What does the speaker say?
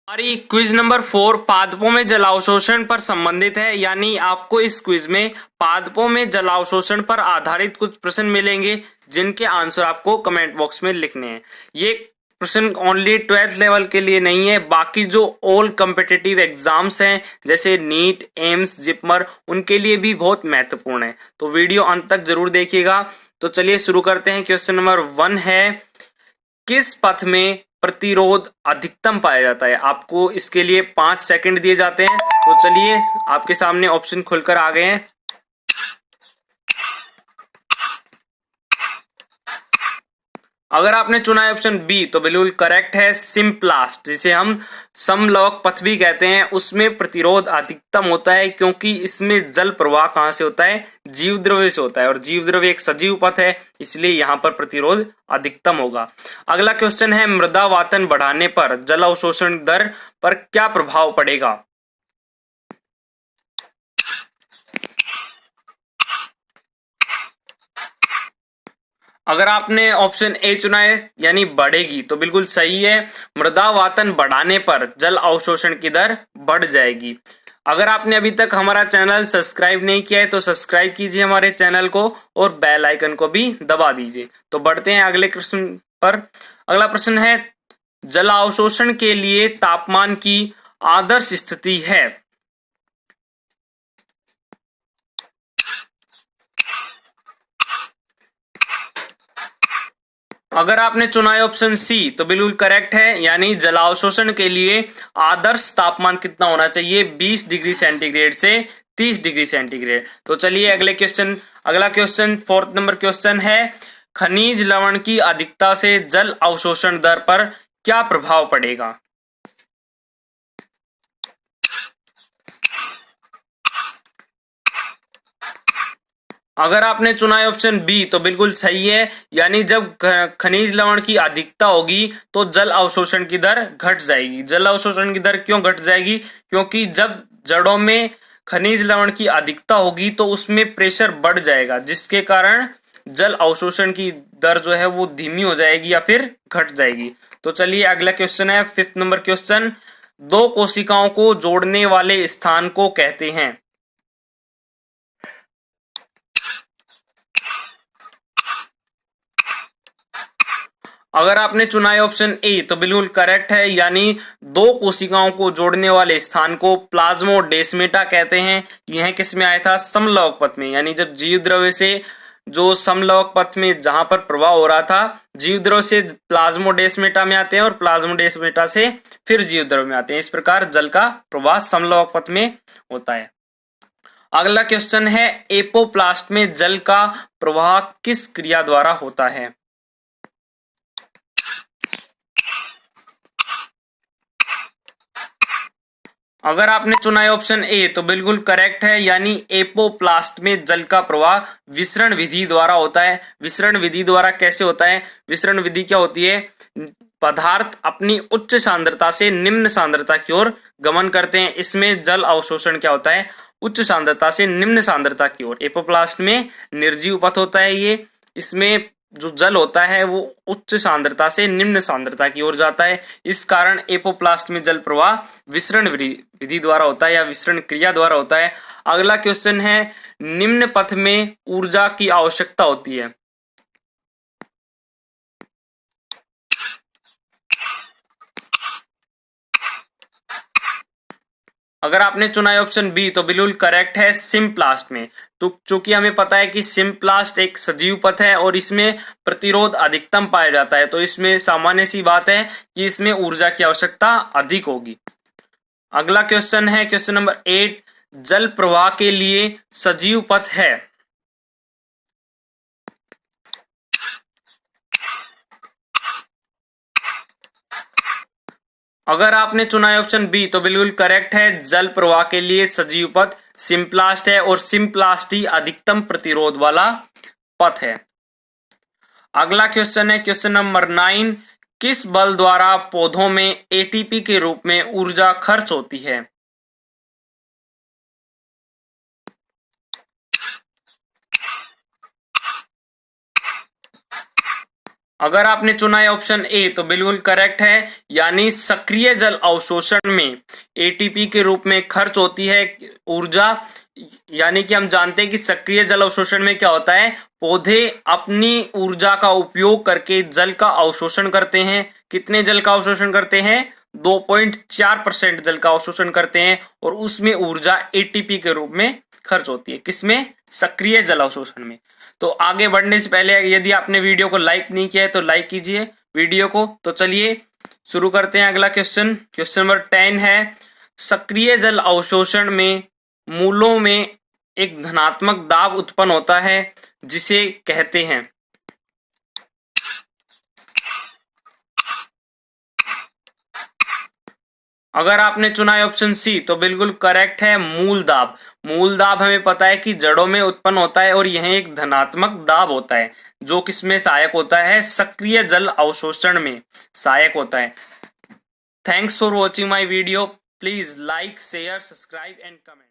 हमारी quiz number 4 पादपों में जलावशोषण पर संबंधित है। यानी आपको इस क्विज में पादपों में जलावशोषण पर आधारित कुछ प्रश्न मिलेंगे जिनके आंसर आपको कमेंट बॉक्स में लिखने हैं। ये प्रश्न ओनली 12th लेवल के लिए नहीं है, बाकी जो ऑल कम्पिटिटिव एग्जाम्स हैं जैसे नीट, एम्स, जिपमर, उनके लिए भी बहुत महत्वपूर्ण है। तो वीडियो अंत तक जरूर देखिएगा। तो चलिए शुरू करते हैं। क्वेश्चन नंबर 1 है, किस पथ में प्रतिरोध अधिकतम पाया जाता है? आपको इसके लिए 5 सेकंड दिए जाते हैं। तो चलिए, आपके सामने ऑप्शन खुलकर आ गए हैं। अगर आपने चुना है ऑप्शन बी तो बिल्कुल करेक्ट है। सिम्प्लास्ट, जिसे हम समलवक पथ भी कहते हैं, उसमें प्रतिरोध अधिकतम होता है क्योंकि इसमें जल प्रवाह कहां से होता है? जीव द्रव्य से होता है, और जीव द्रव्य एक सजीव पथ है, इसलिए यहां पर प्रतिरोध अधिकतम होगा। अगला क्वेश्चन है, मृदा वातन बढ़ाने पर जल अवशोषण दर पर क्या प्रभाव पड़ेगा? अगर आपने ऑप्शन ए चुना है यानी बढ़ेगी, तो बिल्कुल सही है। मृदा वातन बढ़ाने पर जल अवशोषण की दर बढ़ जाएगी। अगर आपने अभी तक हमारा चैनल सब्सक्राइब नहीं किया है तो सब्सक्राइब कीजिए हमारे चैनल को और बेल आइकन को भी दबा दीजिए। तो बढ़ते हैं अगले प्रश्न पर। अगला प्रश्न है, जल अवशोषण के लिए तापमान की आदर्श स्थिति है। अगर आपने चुना है ऑप्शन सी तो बिल्कुल करेक्ट है। यानी जलावशोषण के लिए आदर्श तापमान कितना होना चाहिए? 20 डिग्री सेंटीग्रेड से 30 डिग्री सेंटीग्रेड। तो चलिए अगला क्वेश्चन 4th नंबर क्वेश्चन है, खनिज लवण की अधिकता से जल अवशोषण दर पर क्या प्रभाव पड़ेगा? अगर आपने चुना है ऑप्शन बी तो बिल्कुल सही है। यानी जब खनिज लवण की अधिकता होगी तो जल अवशोषण की दर घट जाएगी। जल अवशोषण की दर क्यों घट जाएगी? क्योंकि जब जड़ों में खनिज लवण की अधिकता होगी तो उसमें प्रेशर बढ़ जाएगा, जिसके कारण जल अवशोषण की दर जो है वो धीमी हो जाएगी या फिर घट जाएगी। तो चलिए अगला क्वेश्चन है 5th नंबर क्वेश्चन, दो कोशिकाओं को जोड़ने वाले स्थान को कहते हैं। अगर आपने चुना है ऑप्शन ए तो बिल्कुल करेक्ट है। यानी दो कोशिकाओं को जोड़ने वाले स्थान को प्लाज्मोडेस्मेटा कहते हैं। यह किस में आया था? समलवक पथ में। यानी जब जीव द्रव्य से जो समलवक पथ में जहां पर प्रवाह हो रहा था, जीव द्रव्य से प्लाज्मोडेस्मेटा में आते हैं और प्लाज्मोडेस्मेटा से फिर जीव द्रव्य में आते हैं। इस प्रकार जल का प्रवाह समलवक पथ में होता है। अगला क्वेश्चन है, एपोप्लास्ट में जल का प्रवाह किस क्रिया द्वारा होता है? अगर आपने चुना है ऑप्शन ए तो बिल्कुल करेक्ट है। यानी एपोप्लास्ट में जल का प्रवाह विसरण विधि द्वारा होता है। विसरण विधि द्वारा कैसे होता है? विसरण विधि क्या होती है? पदार्थ अपनी उच्च सांद्रता से निम्न सांद्रता की ओर गमन करते हैं। इसमें जल अवशोषण क्या होता है? उच्च सांद्रता से निम्न सांद्रता की ओर। एपोप्लास्ट में निर्जीव पथ होता है ये। इसमें जो जल होता है वो उच्च सांद्रता से निम्न सांद्रता की ओर जाता है। इस कारण एपोप्लास्ट में जल प्रवाह विसरण विधि द्वारा होता है या विसरण क्रिया द्वारा होता है। अगला क्वेश्चन है, निम्न पथ में ऊर्जा की आवश्यकता होती है। अगर आपने चुना है ऑप्शन बी तो बिल्कुल करेक्ट है। सिम्प्लास्ट में। तो चूंकि हमें पता है कि सिम्प्लास्ट एक सजीव पथ है और इसमें प्रतिरोध अधिकतम पाया जाता है, तो इसमें सामान्य सी बात है कि इसमें ऊर्जा की आवश्यकता अधिक होगी। अगला क्वेश्चन है क्वेश्चन नंबर 8, जल प्रवाह के लिए सजीव पथ है। अगर आपने चुना है ऑप्शन बी तो बिल्कुल करेक्ट है। जल प्रवाह के लिए सजीव पथ सिम्प्लास्ट है और सिम्प्लास्ट ही अधिकतम प्रतिरोध वाला पथ है। अगला क्वेश्चन है क्वेश्चन नंबर 9, किस बल द्वारा पौधों में एटीपी के रूप में ऊर्जा खर्च होती है? अगर आपने चुना है ऑप्शन ए तो बिल्कुल करेक्ट है, यानी सक्रिय जल अवशोषण में एटीपी के रूप में खर्च होती है ऊर्जा। यानी कि हम जानते हैं कि सक्रिय जल अवशोषण में क्या होता है, पौधे अपनी ऊर्जा का उपयोग करके जल का अवशोषण करते हैं। कितने जल का अवशोषण करते हैं? 2.4% जल का अवशोषण करते हैं और उसमें ऊर्जा एटीपी के रूप में खर्च होती है। किसमें? सक्रिय जल अवशोषण में। तो आगे बढ़ने से पहले यदि आपने वीडियो को लाइक नहीं किया है तो लाइक कीजिए वीडियो को। तो चलिए शुरू करते हैं अगला क्वेश्चन। क्वेश्चन नंबर 10 है, सक्रिय जल अवशोषण में मूलों में एक धनात्मक दाब उत्पन्न होता है जिसे कहते हैं। अगर आपने चुना है ऑप्शन सी तो बिल्कुल करेक्ट है, मूल दाब। मूल दाब हमें पता है कि जड़ों में उत्पन्न होता है और यह एक धनात्मक दाब होता है जो किसमें सहायक होता है? सक्रिय जल अवशोषण में सहायक होता है। Thanks for watching my video. Please like, share, subscribe and comment.